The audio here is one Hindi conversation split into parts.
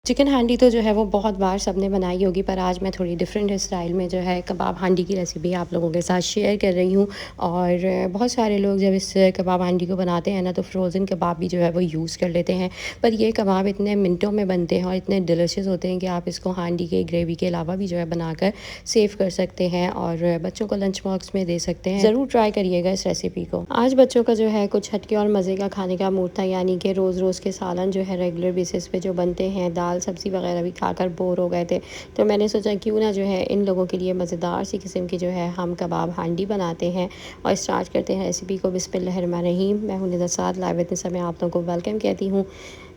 चिकन हांडी तो जो है वो बहुत बार सबने बनाई होगी, पर आज मैं थोड़ी डिफरेंट स्टाइल में जो है कबाब हांडी की रेसिपी आप लोगों के साथ शेयर कर रही हूँ। और बहुत सारे लोग जब इस कबाब हांडी को बनाते हैं ना, तो फ्रोज़न कबाब भी जो है वो यूज़ कर लेते हैं। पर ये कबाब इतने मिनटों में बनते हैं और इतने डिलीशियस होते हैं कि आप इसको हांडी के ग्रेवी के अलावा भी जो है बनाकर सेव कर सकते हैं और बच्चों को लंच बॉक्स में दे सकते हैं। ज़रूर ट्राई करिएगा इस रेसिपी को। आज बच्चों का जो है कुछ हटके और मज़े का खाने का मूड था, यानी कि रोज़ रोज़ के सालन जो है रेगुलर बेसिस पे जो बनते हैं, दाल सब्ज़ी वगैरह भी खाकर बोर हो गए थे। तो मैंने सोचा क्यों ना जो है इन लोगों के लिए मज़ेदार सी किस्म की जो है हम कबाब हांडी बनाते हैं और स्टार्ट करते हैं रेसिपी को। बिस्मिल्लाहिर्रहमानिर्रहीम। मैं हूं निदा साद लाइव इतने समय आप लोगों को वेलकम कहती हूँ।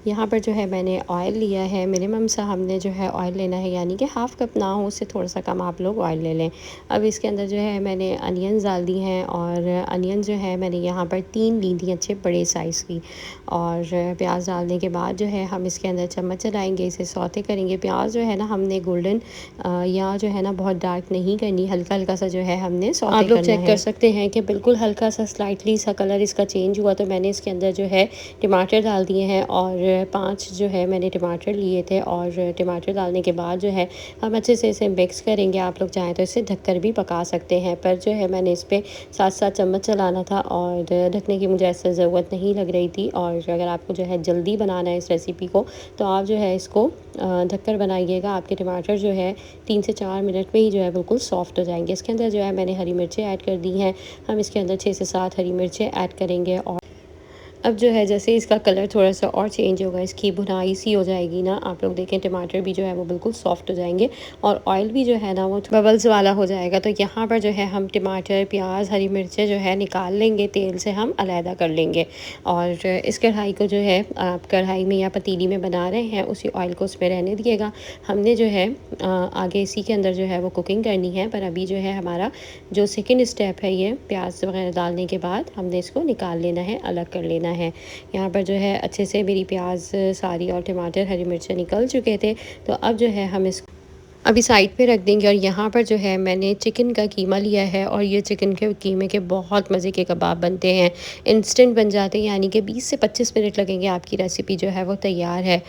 यहाँ पर जो है मैंने ऑयल लिया है, मिनिमम सा हमने जो है ऑयल लेना है, यानी कि हाफ़ कप ना हो, उससे थोड़ा सा कम आप लोग ऑयल ले लें। अब इसके अंदर जो है मैंने अनियंस डाल दी हैं और अनियन जो है मैंने यहाँ पर 3 ली थी अच्छे बड़े साइज़ की। और प्याज डालने के बाद जो है हम इसके अंदर चम्मच चलाएंगे, इसे सौते करेंगे। प्याज जो है ना हमने गोल्डन या जो है ना बहुत डार्क नहीं करनी, हल्का हल्का सा जो है हमने सौते आप लोग चेक कर सकते हैं कि बिल्कुल हल्का सा स्लाइटली सा कलर इसका चेंज हुआ। तो मैंने इसके अंदर जो है टमाटर डाल दिए हैं और 5 जो है मैंने टमाटर लिए थे। और टमाटर डालने के बाद जो है हम अच्छे से इसे मिक्स करेंगे। आप लोग चाहें तो इसे ढककर भी पका सकते हैं, पर जो है मैंने इस पर 7-7 चम्मच चलाना था और ढकने की मुझे ऐसा ज़रूरत नहीं लग रही थी। और अगर आपको जो है जल्दी बनाना है इस रेसिपी को, तो आप जो है इसको ढककर बनाइएगा। आपके टमाटर जो है 3 से 4 मिनट में ही जो है बिल्कुल सॉफ्ट हो जाएंगे। इसके अंदर जो है मैंने हरी मिर्चें ऐड कर दी हैं। हम इसके अंदर 6 से 7 हरी मिर्चें ऐड करेंगे। और अब जो है जैसे इसका कलर थोड़ा सा और चेंज होगा, इसकी भुनाई सी हो जाएगी ना, आप लोग देखें टमाटर भी जो है वो बिल्कुल सॉफ्ट हो जाएंगे और ऑयल भी जो है ना वो बबल्स वाला हो जाएगा। तो यहाँ पर जो है हम टमाटर, प्याज, हरी मिर्चें जो है निकाल लेंगे, तेल से हम अलहदा कर लेंगे। और इस कढ़ाई को जो है आप कढ़ाई में या पतीली में बना रहे हैं, उसी ऑयल को उसमें रहने दिएगा। हमने जो है आगे इसी के अंदर जो है वो कुकिंग करनी है। पर अभी जो है हमारा जो सेकेंड स्टेप है, ये प्याज वगैरह डालने के बाद हमने इसको निकाल लेना है, अलग कर लेना है। यहाँ पर जो है अच्छे से मेरी प्याज सारी और टमाटर, हरी मिर्चें निकल चुके थे। तो अब जो है हम इसको अभी साइड पे रख देंगे। और यहाँ पर जो है मैंने चिकन का कीमा लिया है और ये चिकन के कीमे के बहुत मज़े के कबाब बनते हैं, इंस्टेंट बन जाते हैं, यानी कि 20 से 25 मिनट लगेंगे, आपकी रेसिपी जो है वो तैयार है।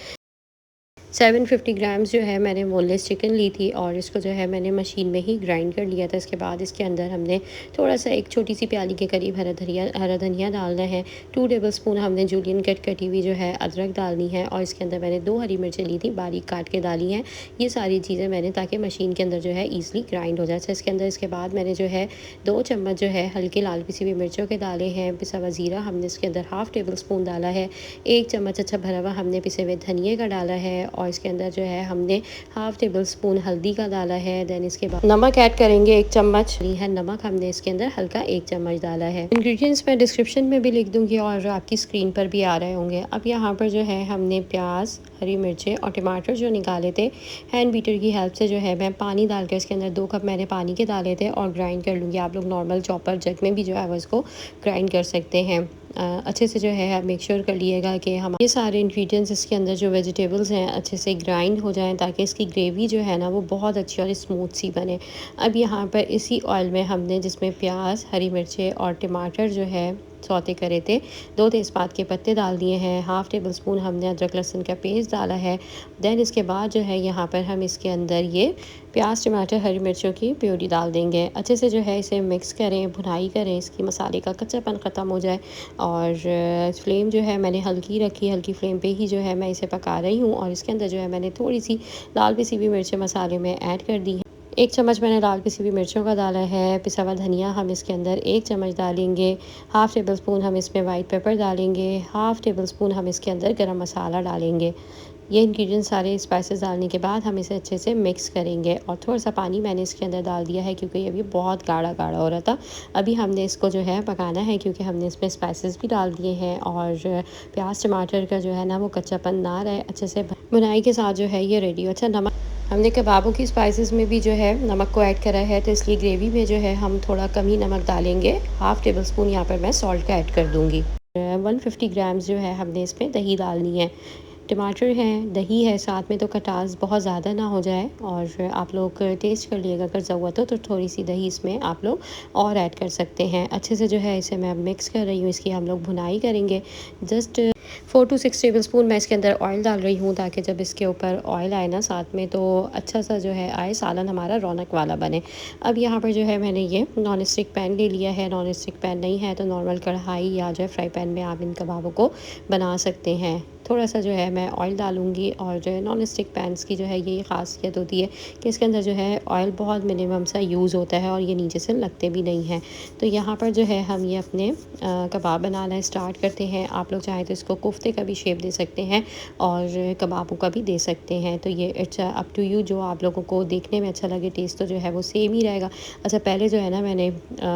750 ग्राम्स जो है मैंने बोनलेस चिकन ली थी और इसको जो है मैंने मशीन में ही ग्राइंड कर लिया था। इसके बाद इसके अंदर हमने थोड़ा सा एक छोटी सी प्याली के करीब हरा धनिया डालना है। 2 टेबलस्पून हमने जूलियन कट कटी हुई जो है अदरक डालनी है। और इसके अंदर मैंने 2 हरी मिर्चें ली थी, बारीक काट के डाली हैं। ये सारी चीज़ें मैंने, ताकि मशीन के अंदर जो है ईज़िली ग्राइंड हो जाए। अच्छा, इसके अंदर इसके बाद मैंने जो है 2 चम्मच जो है हल्के लाल पिसी हुई मिर्चों के डाले हैं। पिसा हुआ ज़ीरा हमने इसके अंदर हाफ़ टेबल स्पून डाला है। 1 चम्मच अच्छा भरा हुआ हमने पिसे हुए धनिए का डाला है। और इसके अंदर जो है हमने हाफ़ टेबल स्पून हल्दी का डाला है। देन इसके बाद नमक ऐड करेंगे 1 चम्मच है। नमक हमने इसके अंदर हल्का 1 चम्मच डाला है। इंग्रेडिएंट्स मैं डिस्क्रिप्शन में भी लिख दूंगी और आपकी स्क्रीन पर भी आ रहे होंगे। अब यहाँ पर जो है हमने प्याज, हरी मिर्चें और टमाटर जो निकाले थे, हैंड बीटर की हेल्प से जो है मैं पानी डालकर इसके अंदर 2 कप मैंने पानी के डाले थे और ग्राइंड कर लूँगी। आप लोग नॉर्मल चॉपर जग में भी जो है वो इसको ग्राइंड कर सकते हैं। अच्छे से जो है मेक श्योर कर लिएगा कि हम ये सारे इंग्रेडिएंट्स इसके अंदर जो वेजिटेबल्स हैं अच्छे से ग्राइंड हो जाएं, ताकि इसकी ग्रेवी जो है ना वो बहुत अच्छी और स्मूथ सी बने। अब यहाँ पर इसी ऑयल में हमने, जिसमें प्याज, हरी मिर्चें और टमाटर जो है सौते करे थे, 2 तेज़पात के पत्ते डाल दिए हैं। हाफ़ टेबल स्पून हमने अदरक लहसुन का पेस्ट डाला है। देन इसके बाद जो है यहाँ पर हम इसके अंदर ये प्याज, टमाटर, हरी मिर्चों की प्यूरी डाल देंगे। अच्छे से जो है इसे मिक्स करें, भुनाई करें, इसकी मसाले का कच्चापन ख़त्म हो जाए। और फ्लेम जो है मैंने हल्की रखी, हल्की फ्लेम पे ही जो है मैं इसे पका रही हूँ। और इसके अंदर जो है मैंने थोड़ी सी लाल पिसी हुई मिर्चें मसाले में ऐड कर दी है। 1 चम्मच मैंने लाल पिसी हुई मिर्चों का डाला है। पिसा हुआ धनिया हम इसके अंदर 1 चम्मच डालेंगे। हाफ़ टेबल स्पून हम इसमें वाइट पेपर डालेंगे। हाफ़ टेबल स्पून हम इसके अंदर गरम मसाला डालेंगे। ये इंग्रेडिएंट्स सारे स्पाइसेस डालने के बाद हम इसे अच्छे से मिक्स करेंगे। और थोड़ा सा पानी मैंने इसके अंदर डाल दिया है, क्योंकि ये भी बहुत गाढ़ा गाढ़ा हो रहा था। अभी हमने इसको जो है पकाना है, क्योंकि हमने इसमें स्पाइसेस भी डाल दिए हैं और प्याज टमाटर का जो है ना वो कच्चापन ना रहे, अच्छे से भुनाई के साथ जो है ये रेडी हो। अच्छा, नमक हमने कबाबों की स्पाइसेस में भी जो है नमक को ऐड करा है, तो इसलिए ग्रेवी में जो है हम थोड़ा कम ही नमक डालेंगे। हाफ़ टेबल स्पून यहाँ पर मैं सॉल्ट का ऐड कर दूँगी। 150 ग्राम्स जो है हमने इसमें दही डालनी है। टमाटर हैं, दही है साथ में, तो खटास बहुत ज़्यादा ना हो जाए। और आप लोग टेस्ट कर लिएगा, अगर ज़रूरत हो तो थोड़ी सी दही इसमें आप लोग और ऐड कर सकते हैं। अच्छे से जो है इसे मैं मिक्स कर रही हूँ, इसकी हम लोग भुनाई करेंगे। जस्ट 4 टू 6 टेबलस्पून मैं इसके अंदर ऑयल डाल रही हूँ, ताकि जब इसके ऊपर ऑयल आए ना साथ में, तो अच्छा सा जो है आए, सालन हमारा रौनक वाला बने। अब यहाँ पर जो है मैंने ये नॉन स्टिक पैन ले लिया है। नॉन स्टिक पैन नहीं है तो नॉर्मल कढ़ाई या जो है फ्राई पैन में आप इन कबाबों को बना सकते हैं। थोड़ा सा जो है मैं ऑयल डालूँगी, और जो है नॉन स्टिक पैन्स की जो है ये ख़ासियत होती है कि इसके अंदर जो है ऑयल बहुत मिनिमम सा यूज़ होता है, और ये नीचे से लगते भी नहीं हैं। तो यहाँ पर जो है हम ये अपने कबाब बनाना स्टार्ट करते हैं। आप लोग चाहें तो इसको कोफ्ते का भी शेप दे सकते हैं और कबाबों का भी दे सकते हैं। तो ये इट्स अप टू यू, जो आप लोगों को देखने में अच्छा लगे, टेस्ट तो जो है वो सेम ही रहेगा। अच्छा, पहले जो है ना मैंने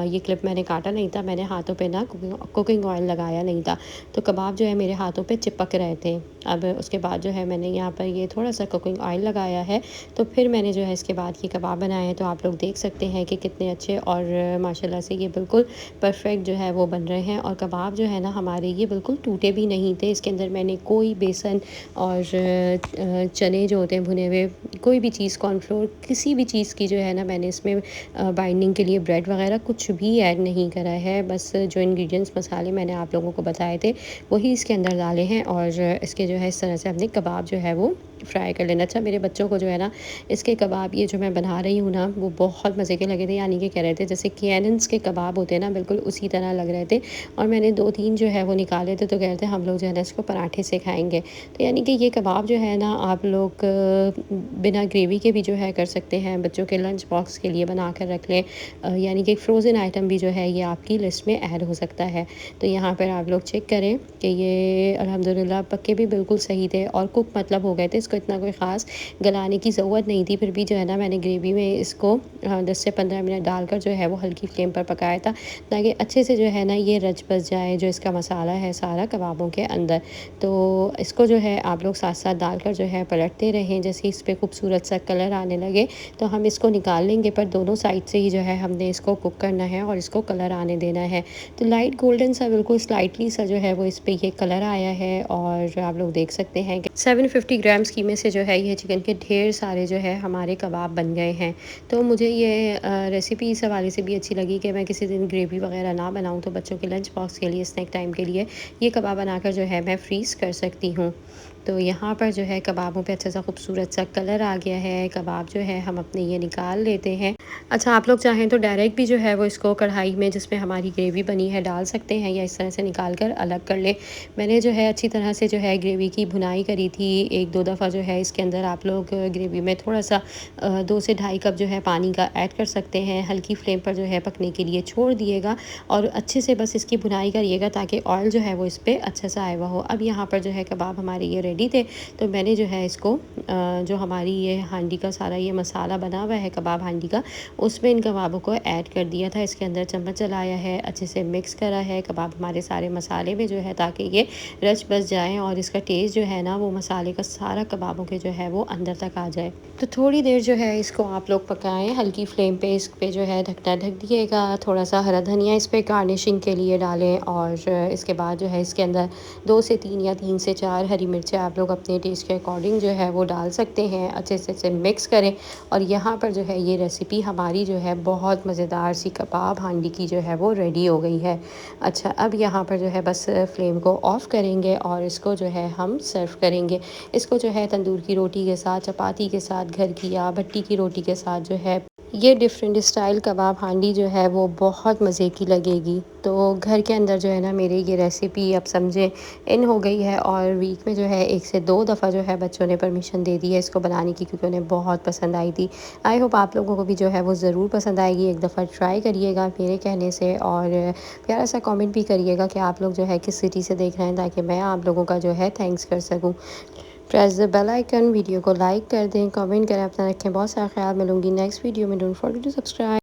ये क्लिप मैंने काटा नहीं था, मैंने हाथों पे ना कुकिंग ऑयल लगाया नहीं था, तो कबाब जो है मेरे हाथों पे चिपक रहे थे। अब उसके बाद जो है मैंने यहाँ पर ये थोड़ा सा कुकिंग ऑयल लगाया है, तो फिर मैंने जो है इसके बाद ये कबाब बनाए हैं। तो आप लोग देख सकते हैं कि कितने अच्छे और माशाल्लाह से ये बिल्कुल परफेक्ट जो है वो बन रहे हैं। और कबाब जो है ना हमारे ये बिल्कुल टूटे भी नहीं थे। इसके अंदर मैंने कोई बेसन और चने जो होते हैं भुने हुए, कोई भी चीज़, कॉर्नफ्लोर, किसी भी चीज़ की जो है ना मैंने इसमें बाइंडिंग के लिए ब्रेड वगैरह कुछ भी ऐड नहीं करा है। बस जो इंग्रेडिएंट्स मसाले मैंने आप लोगों को बताए थे वही इसके अंदर डाले हैं, और इसके जो है इस तरह से हमने कबाब जो है वो फ्राई कर लेना। अच्छा, मेरे बच्चों को जो है ना इसके कबाब ये जो मैं बना रही हूँ ना वो बहुत मज़े के लगे थे, यानी कि कह रहे थे जैसे कैनन्स के कबाब होते हैं ना, बिल्कुल उसी तरह लग रहे थे। और मैंने 2-3 जो है वो निकाले थे, तो कह रहे थे हम लोग जो है ना इसको पराठे से खाएंगे। तो यानी कि ये कबाब जो है ना आप लोग बिना ग्रेवी के भी जो है कर सकते हैं, बच्चों के लंच बॉक्स के लिए बना कर रख लें। यानी कि एक फ़्रोज़न आइटम भी जो है ये आपकी लिस्ट में ऐड हो सकता है। तो यहाँ पर आप लोग चेक करें कि ये अल्हम्दुलिल्लाह पक्के भी बिल्कुल सही थे और कुक मतलब हो गए थे। इसको इतना कोई ख़ास गलाने की ज़रूरत नहीं थी, फिर भी जो है ना मैंने ग्रेवी में इसको 10 से 15 मिनट डालकर जो है वो हल्की फ्लेम पर पकाया था, ताकि अच्छे से जो है ना ये रच बस जाए जो इसका मसाला है सारा कबाबों के अंदर। तो इसको जो है आप लोग साथ साथ डालकर जो है पलटते रहें। जैसे इस पर खूबसूरत सा कलर आने लगे तो हम इसको निकाल लेंगे, पर दोनों साइड से ही जो है हमने इसको कुक करना है और इसको कलर आने देना है। तो लाइट गोल्डन सा, बिल्कुल स्लाइटली सा जो है वो इस पर ये कलर आया है। और आप लोग देख सकते हैं कि 750 ग्राम्स कीमे से जो है ये चिकन के ढेर सारे जो है हमारे कबाब बन गए हैं। तो मुझे ये रेसिपी इस हवाले से भी अच्छी लगी कि मैं किसी दिन ग्रेवी वगैरह ना बनाऊं, तो बच्चों के लंच बॉक्स के लिए, स्नैक टाइम के लिए ये कबाब बनाकर जो है मैं फ्रीज़ कर सकती हूँ। तो यहाँ पर जो है कबाबों पे अच्छा सा खूबसूरत सा कलर आ गया है। कबाब जो है हम अपने ये निकाल लेते हैं। अच्छा, आप लोग चाहें तो डायरेक्ट भी जो है वो इसको कढ़ाई में जिसमें हमारी ग्रेवी बनी है डाल सकते हैं, या इस तरह से निकाल कर अलग कर ले। मैंने जो है अच्छी तरह से जो है ग्रेवी की भुनाई करी थी 1-2 दफ़ा। जो है इसके अंदर आप लोग ग्रेवी में थोड़ा सा 2 से ढाई कप जो है पानी का ऐड कर सकते हैं। हल्की फ्लेम पर जो है पकने के लिए छोड़ दिएगा, और अच्छे से बस इसकी भुनाई करिएगा ताकि ऑयल जो है वो इस पर अच्छा सा आया हुआ हो। अब यहाँ पर जो है कबाब हमारे ये रेडी थे, तो मैंने जो है इसको जो हमारी ये हांडी का सारा ये मसाला बना हुआ है कबाब हांडी का, उसमें इन कबाबों को ऐड कर दिया था। इसके अंदर चम्मच चलाया है, अच्छे से मिक्स करा है कबाब हमारे सारे मसाले में जो है, ताकि ये रच बस जाए और इसका टेस्ट जो है ना वो मसाले का सारा कबाबों के जो है वो अंदर तक आ जाए। तो थोड़ी देर जो है इसको आप लोग पकाएं हल्की फ्लेम पे। इस पे जो है ढकना ढक दिएगा। थोड़ा सा हरा धनिया इस पर गार्निशिंग के लिए डालें, और इसके बाद जो है इसके अंदर 2 से 3 या 3 से 4 हरी मिर्चें आप लोग अपने टेस्ट के अकॉर्डिंग जो है वो डाल सकते हैं। अच्छे से मिक्स करें। और यहाँ पर जो है ये रेसिपी हमारी जो है बहुत मज़ेदार सी कबाब हांडी की जो है वो रेडी हो गई है। अच्छा, अब यहाँ पर जो है बस फ्लेम को ऑफ़ करेंगे और इसको जो है हम सर्व करेंगे। इसको जो है तंदूर की रोटी के साथ, चपाती के साथ, घर की या भट्टी की रोटी के साथ जो है ये डिफरेंट स्टाइल कबाब हांडी जो है वो बहुत मज़े की लगेगी। तो घर के अंदर जो है ना मेरी ये रेसिपी अब समझे इन हो गई है, और वीक में जो है 1 से 2 दफ़ा जो है बच्चों ने परमिशन दे दी है इसको बनाने की, क्योंकि उन्हें बहुत पसंद आई थी। आई होप आप लोगों को भी जो है वो ज़रूर पसंद आएगी। एक दफ़ा ट्राई करिएगा मेरे कहने से, और प्यारा सा कमेंट भी करिएगा कि आप लोग जो है किस सिटी से देख रहे हैं, ताकि मैं आप लोगों का जो है थैंक्स कर सकूँ। Press the bell icon, video को लाइक कर दें, कमेंट करें, अपना रखें बहुत सारा ख्याल। मिलूंगी नेक्स्ट वीडियो में। Don't forget to subscribe.